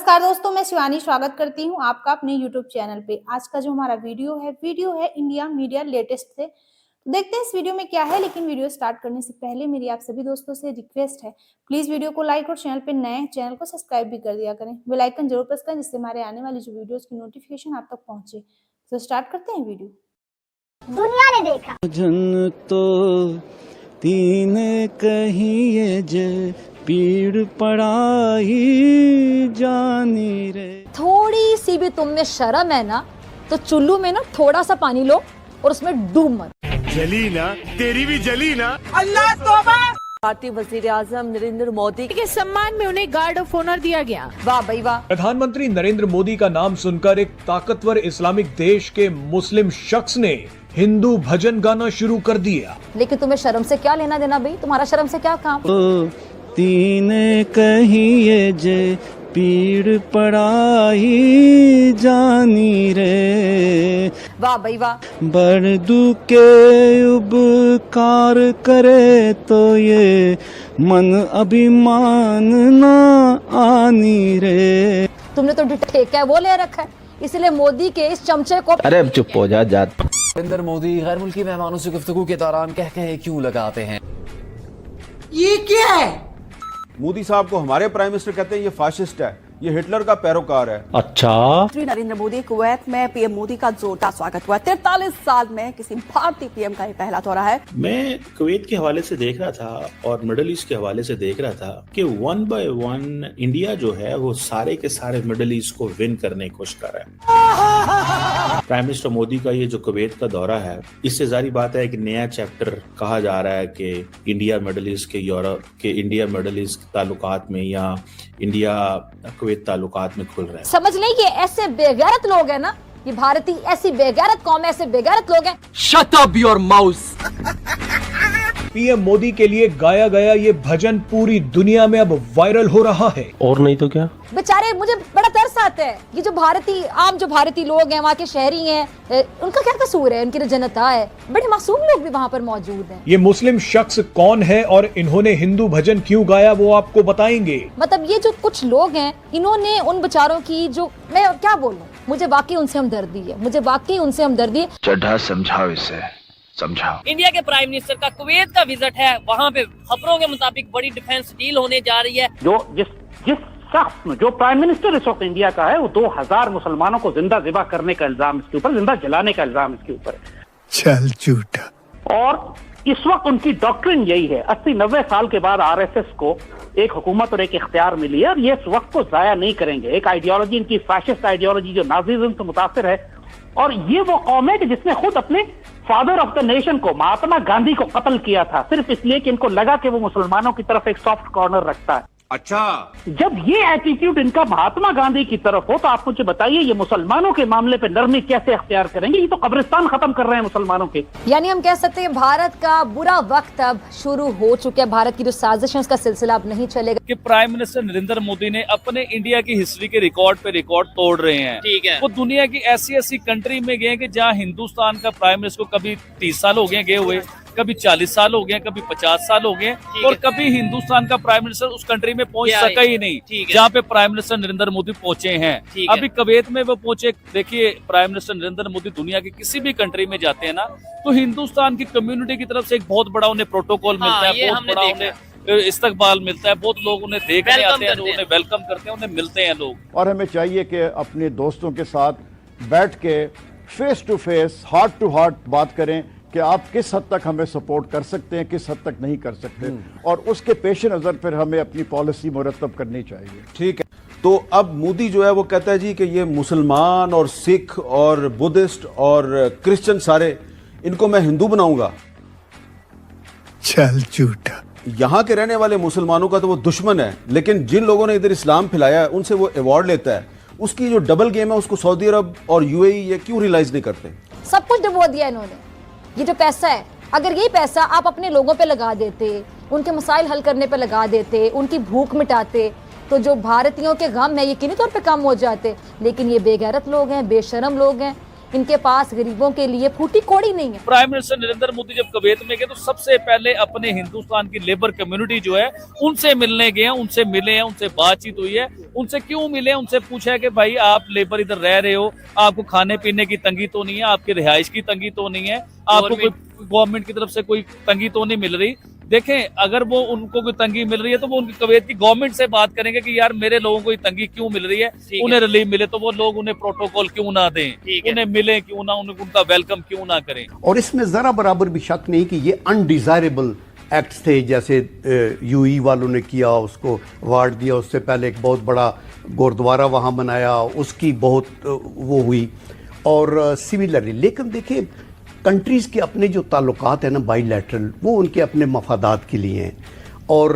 नमस्कार दोस्तों, मैं शिवानी स्वागत करती हूं आपका अपने YouTube चैनल पे। आज का जो हमारा वीडियो है इंडिया मीडिया लेटेस्ट से। तो देखते हैं इस वीडियो में क्या है, लेकिन वीडियो स्टार्ट करने से पहले मेरी आप सभी दोस्तों से रिक्वेस्ट है, प्लीज वीडियो को लाइक और चैनल पे नए चैनल को सब्सक्राइब भी कर दिया करें। बेल आइकन जरूर प्रेस करें जिससे हमारे आने वाली जो वीडियोस की नोटिफिकेशन आप तक पहुंचे। तो स्टार्ट करते हैं वीडियो। दुनिया ने देखा जन तो तीन कहिए जे पीड़ पड़ाई जानी रे। थोड़ी सी भी तुम में शर्म है ना, तो चुल्लू में ना थोड़ा सा पानी लो और उसमें डूब मत। जली ना, तेरी भी जली ना। अल्लाह तौबा। भारतीय वजीर आजम नरेंद्र मोदी के सम्मान में उन्हें गार्ड ऑफ ऑनर दिया गया। वाह भाई वाह। प्रधानमंत्री नरेंद्र मोदी का नाम सुनकर एक ताकतवर इस्लामिक देश के मुस्लिम शख्स ने हिंदू भजन गाना शुरू कर दिया। लेकिन तुम्हें शर्म से क्या लेना देना भाई, तुम्हारा शर्म से क्या काम। तीन कहिए जे पीड़ पड़ाई जानी रे। वाह भाई वाह। बरदू के उपकार करे तो ये मन अभिमान ना आनी रे। तुमने तो ठेका है वो ले रखा है, इसलिए मोदी के इस चमचे को। अरे अब चुप हो जा जात। नरेंद्र मोदी गैर मुल्की मेहमानों से गुफ्तगू के दौरान कह क्यों लगाते हैं? ये क्या है? मोदी साहब को हमारे प्राइम मिनिस्टर कहते हैं ये फाशिस्ट है, ये हिटलर का पैरोकार है। अच्छा, नरेंद्र मोदी कुवैत में पीएम मोदी का जोरदार स्वागत हुआ। 43 साल में किसी भारतीय पीएम का ये पहला दौरा है। मैं कुवैत के हवाले से देख रहा था और मिडिल ईस्ट के हवाले से देख रहा था कि 1 by 1 इंडिया जो है वो सारे के सारे मिडिल ईस्ट को विन करने की कोशिश कर रहा है। प्राइम मिनिस्टर मोदी का ये जो कुवैत का दौरा है, इससे जारी बात है कि नया चैप्टर कहा जा रहा है कि इंडिया मिडिल ईस्ट के यूरोप के इंडिया मिडिल ईस्ट ताल्लुकात में या इंडिया कुवैत ताल्लुकात में खुल रहे हैं। समझ नहीं कि ऐसे बेगैरत लोग हैं ना, ये भारतीय ऐसी बेगैरत कौम, ऐसे बेगैरत लोग हैं। Shut up your mouse. PM Modi के लिए गाया गया ये भजन पूरी दुनिया में अब वायरल हो रहा है। और नहीं तो क्या। बेचारे मुझे बड़ा तरस आता है, ये जो भारतीय लोग हैं, वहाँ के शहरी हैं, उनका क्या कसूर है? उनकी जो जनता है, बड़े मासूम लोग भी वहाँ पर मौजूद हैं। ये मुस्लिम शख्स कौन है और इन्होंने हिंदू भजन क्यों गाया वो आपको बताएंगे। मतलब ये जो कुछ लोग हैं, इन्होंने उन बेचारों की, जो मैं क्या बोलूं, मुझे वाकई उनसे हमदर्दी है। चढ़ा समझाओ इसे, समझाओ। इंडिया के प्राइम मिनिस्टर का कुवैत का विजिट है, वहाँ पे खबरों के मुताबिक बड़ी डिफेंस डील होने जा रही है। जिस शख्स जो प्राइम मिनिस्टर इस वक्त इंडिया का है, वो 2000 मुसलमानों को जिंदा ज़िबा करने का इल्जाम इसके ऊपर, जिंदा जलाने का इल्जाम इसके ऊपर है। चल झूठा। और इस वक्त उनकी डॉक्ट्रिन यही है। 80-90 साल के बाद आरएसएस को एक हुकूमत और एक इख्तियार मिली है और ये इस वक्त को जाया नहीं करेंगे। एक आइडियोलॉजी इनकी फैशिस्ट आइडियोलॉजी जो नाजीज्म से मुतासिर है, और ये वो कौम है कि जिसने खुद अपने फादर ऑफ द नेशन को, महात्मा गांधी को कत्ल किया था, सिर्फ इसलिए कि इनको लगा कि वो मुसलमानों की तरफ एक सॉफ्ट कॉर्नर रखता है। अच्छा, जब ये एटीट्यूड इनका महात्मा गांधी की तरफ हो, तो आप मुझे बताइए ये मुसलमानों के मामले पे नरमी कैसे अख्तियार करेंगे? ये तो कब्रिस्तान खत्म कर रहे हैं मुसलमानों के। यानी हम कह सकते हैं भारत का बुरा वक्त अब शुरू हो चुका है। भारत की जो साजिश है उसका सिलसिला अब नहीं चलेगा। कि प्राइम मिनिस्टर नरेंद्र मोदी ने अपने इंडिया की हिस्ट्री के रिकॉर्ड पे रिकॉर्ड तोड़ रहे हैं। ठीक है, वो दुनिया की ऐसी कंट्री में गए कि जहाँ हिंदुस्तान का प्राइम मिनिस्टर को कभी 30 साल हो गए हुए, कभी 40 साल हो गए, कभी 50 साल हो गए, और कभी हिंदुस्तान का प्राइम मिनिस्टर उस कंट्री में पहुंच सका ही नहीं जहाँ पे प्राइम मिनिस्टर नरेंद्र मोदी पहुंचे हैं। अभी कुवैत में वो पहुंचे। देखिए, प्राइम मिनिस्टर नरेंद्र मोदी दुनिया की किसी भी कंट्री में जाते हैं ना, तो हिंदुस्तान की कम्युनिटी की तरफ से एक बहुत बड़ा उन्हें प्रोटोकॉल मिलता है, बहुत बड़ा उन्हें इस्तकबाल मिलता है, बहुत लोग उन्हें देखने आते हैं, उन्हें वेलकम करते हैं, उन्हें मिलते हैं लोग। और हमें चाहिए कि अपने दोस्तों के साथ बैठ के face to face, heart to heart बात करें कि आप किस हद तक हमें सपोर्ट कर सकते हैं, किस हद तक नहीं कर सकते, और उसके पेश नज़र फिर हमें अपनी पॉलिसी मुरतब करनी चाहिए। ठीक है, तो अब मोदी जो है वो कहता है जी कि ये मुसलमान और सिख और बुद्धिस्ट और क्रिश्चियन सारे, इनको मैं हिंदू बनाऊंगा। चल झूठा। यहाँ के रहने वाले मुसलमानों का तो वो दुश्मन है, लेकिन जिन लोगों ने इधर इस्लाम फैलाया है उनसे वो अवार्ड लेता है। उसकी जो डबल गेम है उसको सऊदी अरब और यूएई ये क्यों रियलाइज नहीं करते? सब कुछ डुबो दिया इन्होंने। ये जो पैसा है, अगर ये पैसा आप अपने लोगों पे लगा देते, उनके मसाइल हल करने पे लगा देते, उनकी भूख मिटाते, तो जो भारतीयों के गम है यकीनी तौर पे कम हो जाते। लेकिन ये बेगैरत लोग हैं, बेशरम लोग हैं, इनके पास गरीबों के लिए फूटी कौड़ी नहीं है। प्राइम मिनिस्टर नरेंद्र मोदी जब कुवैत में गए तो सबसे पहले अपने हिंदुस्तान की लेबर कम्युनिटी जो है उनसे मिलने गए हैं, उनसे मिले हैं, उनसे बातचीत हुई है। उनसे क्यों मिले, उनसे पूछा है कि भाई आप लेबर इधर रह रहे हो, आपको खाने पीने की तंगी तो नहीं है, आपकी रिहाइश की तंगी तो नहीं है, आपको कोई गवर्नमेंट की तरफ से कोई तंगी तो नहीं मिल रही। देखें, अगर वो उनको कोई तंगी मिल रही है तो वो उनकी कुवैत की गवर्नमेंट से बात करेंगे कि यार मेरे लोगों को तंगी क्यों मिल रही है, उन्हें रिलीफ मिले तो वो लोग उन्हें प्रोटोकॉल क्यों ना दें, उन्हें मिले क्यों ना, उनका वेलकम क्यों ना करें। और इसमें जरा बराबर भी शक नहीं कि ये अनडिजायरेबल एक्ट्स थे, जैसे यूई वालों ने किया, उसको अवार्ड दिया, उससे पहले एक बहुत बड़ा गुरुद्वारा वहाँ बनाया, उसकी बहुत वो हुई, और सिमिलरली। लेकिन देखिए, कंट्रीज़ के अपने जो ताल्लुकात हैं ना बाईलैटरल, वो उनके अपने मफादात के लिए हैं। और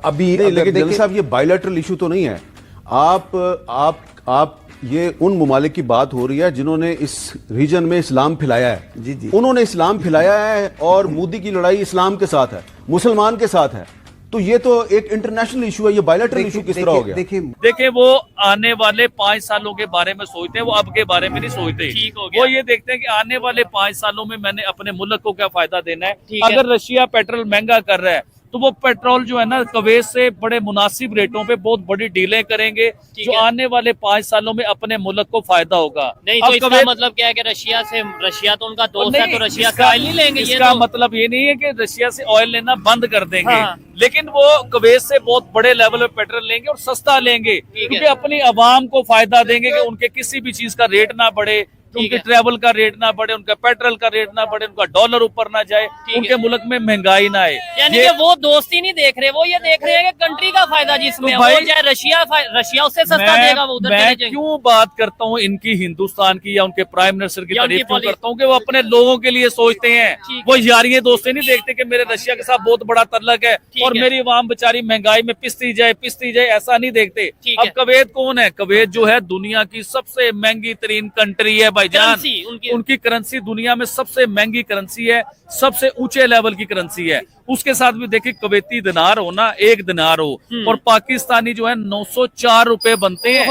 अभी लेकिन जनरल साहब ये बाईलैटरल इशू तो नहीं है। आप ये उन ममालिक की बात हो रही है जिन्होंने इस रीजन में इस्लाम फैलाया है। जी जी, उन्होंने इस्लाम फैलाया है और मोदी की लड़ाई इस्लाम के साथ है, मुसलमान के साथ है, तो ये तो एक इंटरनेशनल इशू है। ये बायलैटरल इशू किस तरह हो गया? देखिए वो आने वाले 5 सालों के बारे में सोचते हैं, वो अब के बारे में नहीं सोचते। वो ये देखते हैं कि आने वाले 5 सालों में मैंने अपने मुल्क को क्या फायदा देना है। अगर रशिया पेट्रोल महंगा कर रहा है तो वो पेट्रोल जो है ना कुवैत से बड़े मुनासिब रेटों पे बहुत बड़ी डीलें करेंगे, जो आने वाले 5 सालों में अपने मुल्क को फायदा होगा। नहीं तो इसका मतलब क्या है कि रशिया तो उनका दोस्त है, तो रशिया से ऑयल नहीं लेंगे। इसका मतलब ये नहीं है कि रशिया से ऑयल लेना बंद कर देंगे, लेकिन वो कुवैत से बहुत बड़े लेवल पे पेट्रोल लेंगे और सस्ता लेंगे, क्योंकि अपनी आवाम को फायदा देंगे कि उनके किसी भी चीज का रेट ना बढ़े, उनके ट्रैवल का रेट ना बढ़े, उनका पेट्रोल का रेट ना बढ़े, उनका डॉलर ऊपर ना जाए, उनके मुल्क में महंगाई ना आए। यानी कि वो दोस्ती नहीं देख रहे, वो ये देख रहे हैं कि कंट्री का फायदा जिसमें हो जाए, रशिया उससे सस्ता देगा, वो उधर चले जाएंगे। क्यों बात करता हूँ इनकी हिंदुस्तान की या उनके प्राइम मिनिस्टर की तारीफ क्यों करता हूँ कि वो अपने लोगों के लिए सोचते हैं। वो यारियां दोस्ती नहीं देखते कि मेरे रशिया के साथ बहुत बड़ा तल्लक है और मेरी आवाम बेचारी महंगाई में पिसती जाए, ऐसा नहीं देखते। अब कुवैत कौन है? कुवैत जो है दुनिया की सबसे महंगी तरीन कंट्री है भाईजान। उनकी करेंसी दुनिया में सबसे महंगी करेंसी है, सबसे ऊंचे लेवल की करेंसी है। उसके साथ भी देखिए कुवैती दिनार हो ना, 1 दिनार हो, और पाकिस्तानी जो है 904 रुपए बनते हैं।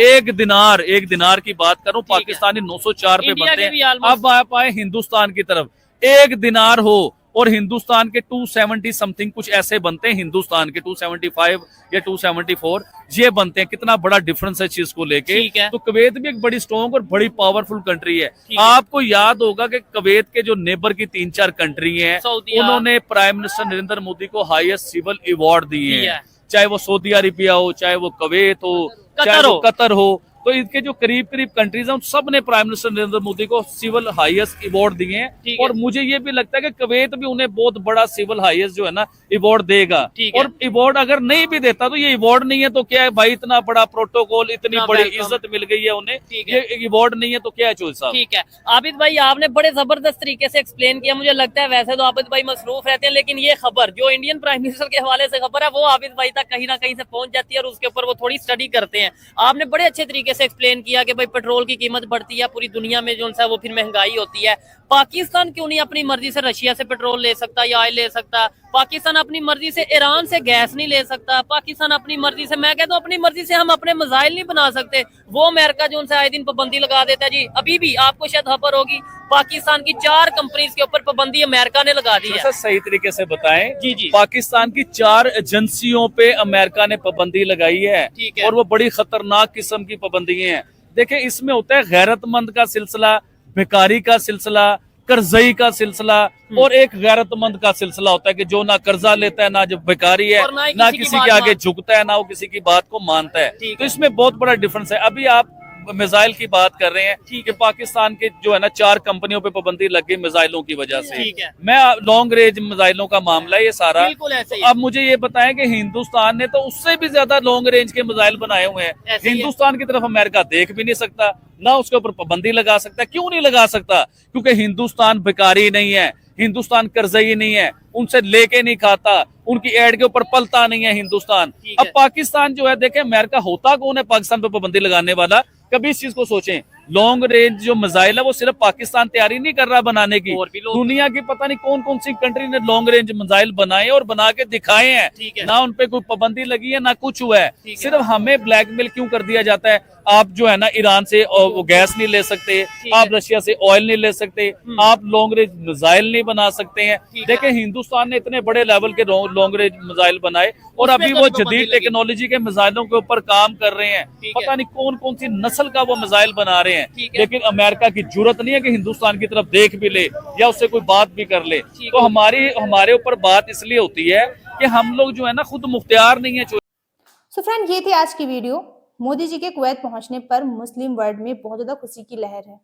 1 दिनार की बात करूं, पाकिस्तानी 904 रुपए बनते हैं। अब आप आए हिंदुस्तान की तरफ, 1 दिनार हो और हिंदुस्तान के 270 समथिंग कुछ ऐसे बनते हैं, हिंदुस्तान के 275 या 274 ये बनते हैं। कितना बड़ा डिफरेंस है चीज को लेके। तो कुवैत भी एक बड़ी स्ट्रॉन्ग और बड़ी पावरफुल कंट्री है। आपको याद होगा कि कुवैत के जो नेबर की 3-4 कंट्री हैं, उन्होंने प्राइम मिनिस्टर नरेंद्र मोदी को हाईएस्ट सिविल अवार्ड दिए हैं, चाहे वो सऊदी अरेबिया हो, चाहे वो कुवैत हो, चाहे वो कतर हो। तो इनके जो करीब कंट्रीज हैं, उन सब ने प्राइम मिनिस्टर नरेंद्र मोदी को सिविल हाईएस्ट अवार्ड दिए हैं। और मुझे ये भी लगता है कि कुवैत भी उन्हें बहुत बड़ा सिविल हाईएस्ट जो है ना अवार्ड देगा। और अवार्ड अगर नहीं भी देता तो ये अवार्ड नहीं है तो क्या है भाई, इतना बड़ा प्रोटोकॉल, इतनी बड़ी इज्जत मिल गई है उन्हें, ये अवार्ड नहीं है तो क्या है चोल साहब। ठीक है आबिद भाई, आपने बड़े जबरदस्त तरीके से एक्सप्लेन किया। मुझे लगता है वैसे तो आबिद भाई मसरूफ रहते हैं, लेकिन ये खबर जो इंडियन प्राइम मिनिस्टर के हवाले से खबर है, वो आबिद भाई तक कहीं ना कहीं से पहुंच जाती है और उसके ऊपर वो थोड़ी स्टडी करते हैं। आपने बड़े अच्छे तरीके से एक्सप्लेन किया कि भाई पेट्रोल की कीमत बढ़ती है, पूरी दुनिया में जो है वो फिर महंगाई होती है। पाकिस्तान क्यों नहीं अपनी मर्जी से रशिया से पेट्रोल ले सकता या ऑयल ले सकता? पाकिस्तान अपनी मर्जी से ईरान से गैस नहीं ले सकता? पाकिस्तान अपनी मर्जी से, मैं कहता हूँ अपनी मर्जी से हम अपने मिसाइल नहीं बना सकते? वो अमेरिका जो उनसे आए दिन पाबंदी लगा देता है। जी अभी भी आपको शायद खबर होगी, पाकिस्तान की 4 कंपनीज के ऊपर पाबंदी अमेरिका ने लगा दी है। सही तरीके से बताएं। जी पाकिस्तान की 4 एजेंसियों पे अमेरिका ने पाबंदी लगाई है और वो बड़ी खतरनाक किस्म की पाबंदी है। देखिए इसमें होता है गैरतमंद का सिलसिला, भिखारी का सिलसिला, कर्जई का सिलसिला, और एक गैरतमंद का सिलसिला होता है कि जो ना कर्जा लेता है, ना जो भिखारी है, ना किसी के आगे झुकता है, ना वो किसी की बात को मानता है। तो इसमें बहुत बड़ा डिफरेंस है। अभी आप मिसाइल की बात कर रहे हैं कि पाकिस्तान के जो है ना 4 कंपनियों पे पाबंदी लग गई मिसाइलों की वजह से। मैं लॉन्ग रेंज मिसाइलों का मामला है ये सारा। तो अब मुझे ये बताएं कि हिंदुस्तान ने तो उससे भी ज्यादा लॉन्ग रेंज के मिसाइल बनाए हुए हैं। हिंदुस्तान की तरफ अमेरिका देख भी नहीं सकता, ना उसके ऊपर पाबंदी लगा सकता। क्यों नहीं लगा सकता? क्योंकि हिंदुस्तान भिखारी नहीं है, हिंदुस्तान कर्जई नहीं है, उनसे लेके नहीं खाता, उनकी एड के ऊपर पलता नहीं है हिंदुस्तान। अब पाकिस्तान जो है, देखें अमेरिका होता कौन है पाकिस्तान पे पाबंदी लगाने वाला? कभी इस चीज को सोचें। लॉन्ग रेंज जो मिसाइल है वो सिर्फ पाकिस्तान तैयारी नहीं कर रहा बनाने की, दुनिया की पता नहीं कौन कौन सी कंट्री ने लॉन्ग रेंज मिसाइल बनाए और बना के दिखाए हैं। ना उन पे कोई पाबंदी लगी है, ना कुछ हुआ है। सिर्फ हमें ब्लैकमेल क्यों कर दिया जाता है? आप जो है ना ईरान से वो गैस नहीं ले सकते, आप रशिया से ऑयल नहीं ले सकते, आप लॉन्ग रेंज मिसाइल नहीं बना सकते हैं। देखिए हिंदुस्तान ने इतने बड़े लेवल के लॉन्ग रेंज मिसाइल बनाए और अभी वो जदीद टेक्नोलॉजी के मिसाइलों के ऊपर काम कर रहे हैं। पता नहीं कौन कौन सी नस्ल का वो मिसाइल बना रहे हैं, लेकिन अमेरिका की जरूरत नहीं है कि हिंदुस्तान की तरफ देख भी ले या उससे कोई बात भी कर ले। तो हमारे ऊपर बात इसलिए होती है कि हम लोग जो है ना खुद मुख्तियार नहीं है। सो फ्रेंड, ये थी आज की वीडियो। मोदी जी के कुवैत पहुंचने पर मुस्लिम वर्ल्ड में बहुत ज्यादा खुशी की लहर है।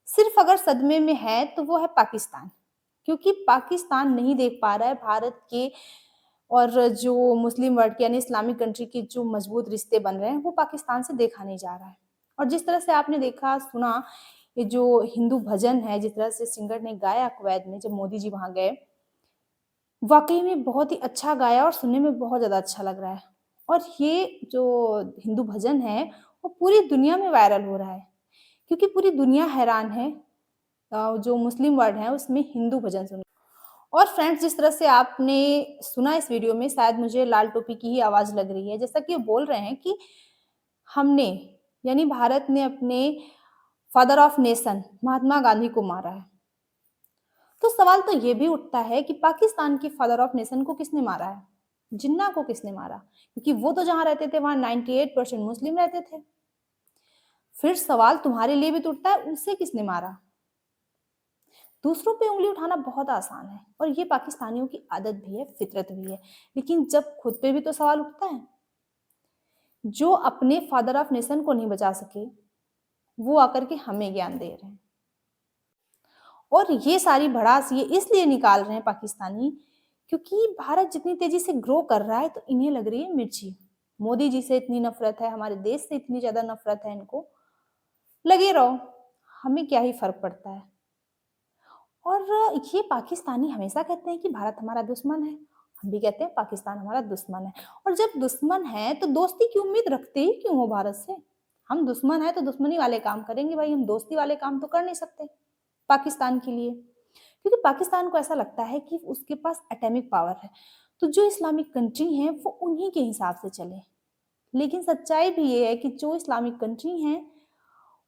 सिर्फ अगर सदमे में है तो वो है पाकिस्तान, क्योंकि पाकिस्तान नहीं देख पा रहा है भारत के और जो मुस्लिम वर्ल्ड के यानी इस्लामिक कंट्री के जो मजबूत रिश्ते बन रहे हैं वो पाकिस्तान से देखा नहीं जा रहा है। और जिस तरह से आपने देखा सुना, ये जो हिंदू भजन है, जिस तरह से सिंगर ने गाया कुवैत में जब मोदी जी वहां गए, वाकई में बहुत ही अच्छा गाया और सुनने में बहुत ज्यादा अच्छा लग रहा है। और ये जो हिंदू भजन है वो पूरी दुनिया में वायरल हो रहा है, क्योंकि पूरी दुनिया हैरान है जो मुस्लिम वर्ल्ड है उसमें हिंदू भजन सुन। और फ्रेंड्स, जिस तरह से आपने सुना इस वीडियो में, शायद मुझे लाल टोपी की ही आवाज लग रही है, जैसा कि वो बोल रहे हैं कि हमने यानी भारत ने अपने father of nation Mahatma Gandhi को मारा है। तो सवाल तो ये भी उठता है कि पाकिस्तान के फादर ऑफ नेशन को किसने मारा है, जिन्ना को किसने मारा, क्योंकि वो तो जहां रहते थे वहां 98% मुस्लिम रहते थे। फिर सवाल तुम्हारे लिए भी तो उठता है, उसे किसने मारा। दूसरों पे उंगली उठाना बहुत आसान है और ये पाकिस्तानियों की आदत भी है, फितरत भी है, लेकिन जब खुद पे भी तो सवाल उठता है। जो अपने फादर ऑफ नेशन को नहीं बचा सके वो आकर के हमें ज्ञान दे रहे हैं। और ये सारी भड़ास ये इसलिए निकाल रहे हैं पाकिस्तानी, क्योंकि भारत जितनी तेजी से ग्रो कर रहा है तो इन्हें लग रही है मिर्ची। मोदी जी से इतनी नफरत है, हमारे देश से इतनी ज्यादा नफरत है इनको, लगे रहो, हमें क्या ही फर्क पड़ता है। और ये पाकिस्तानी हमेशा कहते हैं कि भारत हमारा दुश्मन है, हम भी कहते हैं पाकिस्तान हमारा दुश्मन है। और जब दुश्मन है तो दोस्ती की उम्मीद रखते ही क्यों हो भारत से। हम दुश्मन है तो दुश्मनी वाले काम करेंगे भाई, हम दोस्ती वाले काम तो कर नहीं सकते पाकिस्तान के लिए, क्योंकि पाकिस्तान को ऐसा लगता है कि उसके पास एटॉमिक पावर है, तो जो इस्लामिक कंट्री हैं वो उन्हीं के हिसाब से चले। लेकिन सच्चाई भी ये है कि जो इस्लामिक कंट्री हैं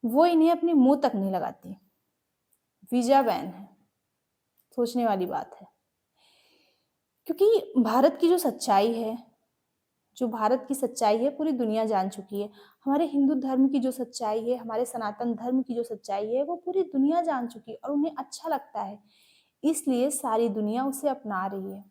वो इन्हें अपने मुंह तक नहीं लगाती, वीजा बैन है। सोचने वाली बात है, क्योंकि भारत की जो सच्चाई है, जो भारत की सच्चाई है पूरी दुनिया जान चुकी है। हमारे हिंदू धर्म की जो सच्चाई है, हमारे सनातन धर्म की जो सच्चाई है वो पूरी दुनिया जान चुकी है और उन्हें अच्छा लगता है, इसलिए सारी दुनिया उसे अपना रही है।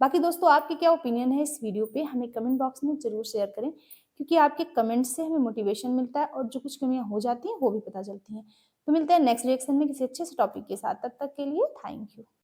बाकी दोस्तों, आपके क्या ओपिनियन है इस वीडियो पे, हमें कमेंट बॉक्स में जरूर शेयर करें, क्योंकि आपके कमेंट से हमें मोटिवेशन मिलता है और जो कुछ कमियां हो जाती हैं वो भी पता चलती हैं। तो मिलते हैं नेक्स्ट रिएक्शन में किसी अच्छे से टॉपिक के साथ, तब तक के लिए थैंक यू।